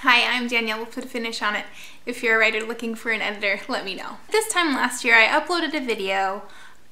Hi, I'm Danielle. We'll put a finish on it. If you're a writer looking for an editor, let me know. This time last year, I uploaded a video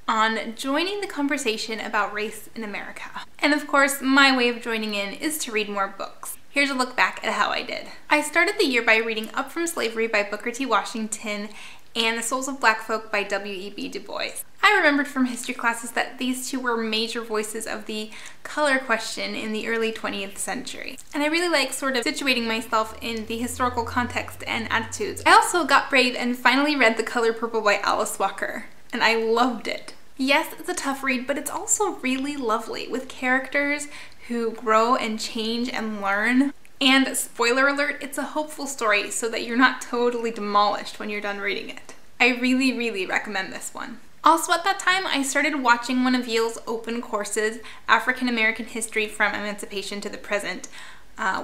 on joining the conversation about race in America. And of course, my way of joining in is to read more books. Here's a look back at how I did. I started the year by reading Up From Slavery by Booker T. Washington and The Souls of Black Folk by W.E.B. Du Bois. I remembered from history classes that these two were major voices of the color question in the early 20th century. And I really like sort of situating myself in the historical context and attitudes. I also got brave and finally read The Color Purple by Alice Walker, and I loved it. Yes, it's a tough read, but it's also really lovely, with characters who grow and change and learn. And spoiler alert, it's a hopeful story so that you're not totally demolished when you're done reading it. I really recommend this one. Also at that time, I started watching one of Yale's open courses, African American History from Emancipation to the Present,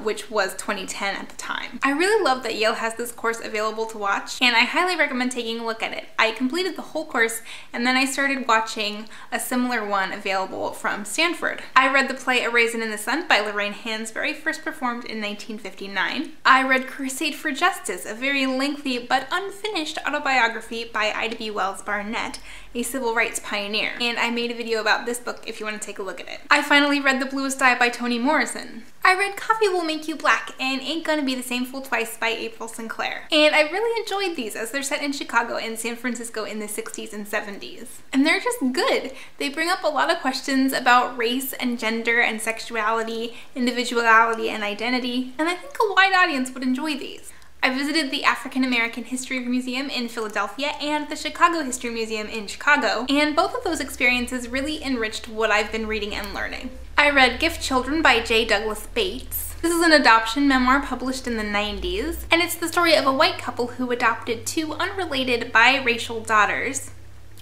which was 2010 at the time. I really love that Yale has this course available to watch, and I highly recommend taking a look at it. I completed the whole course, and then I started watching a similar one available from Stanford. I read the play A Raisin in the Sun by Lorraine Hansberry, first performed in 1959. I read Crusade for Justice, a very lengthy but unfinished autobiography by Ida B. Wells Barnett, a civil rights pioneer, and I made a video about this book if you want to take a look at it. I finally read The Bluest Eye by Toni Morrison. I read Coffee Will Make You Black and Ain't Gonna Be the Same Fool Twice by April Sinclair. And I really enjoyed these as they're set in Chicago and San Francisco in the 60s and 70s. And they're just good. They bring up a lot of questions about race and gender and sexuality, individuality and identity, and I think a wide audience would enjoy these. I visited the African American History Museum in Philadelphia and the Chicago History Museum in Chicago, and both of those experiences really enriched what I've been reading and learning. I read Gift Children by J. Douglas Bates. This is an adoption memoir published in the 90s, and it's the story of a white couple who adopted two unrelated biracial daughters,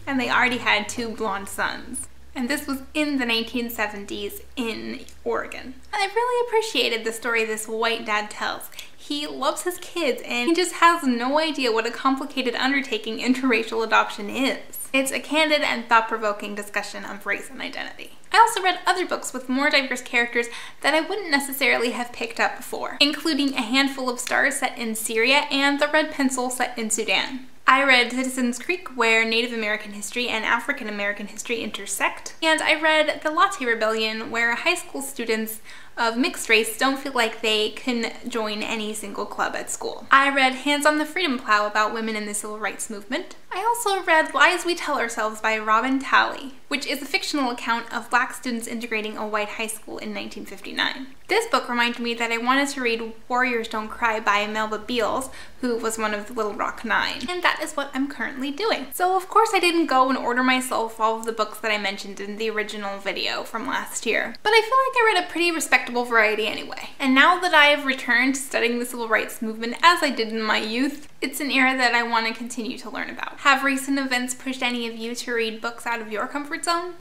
and they already had two blonde sons. And this was in the 1970s in Oregon. I really appreciated the story this white dad tells. He loves his kids and he just has no idea what a complicated undertaking interracial adoption is. It's a candid and thought-provoking discussion of race and identity. I also read other books with more diverse characters that I wouldn't necessarily have picked up before, including A Handful of Stars set in Syria and The Red Pencil set in Sudan. I read Citizens Creek, where Native American history and African American history intersect. And I read The Latte Rebellion, where high school students of mixed race don't feel like they can join any single club at school. I read Hands on the Freedom Plow about women in the civil rights movement. I also read Lies We Tell Ourselves by Robin Talley, which is a fictional account of black students integrating a white high school in 1959. This book reminded me that I wanted to read Warriors Don't Cry by Melba Beals, who was one of the Little Rock Nine, and that is what I'm currently doing. So of course I didn't go and order myself all of the books that I mentioned in the original video from last year, but I feel like I read a pretty respectable variety anyway. And now that I have returned to studying the civil rights movement as I did in my youth, it's an era that I want to continue to learn about. Have recent events pushed any of you to read books out of your comfort zone?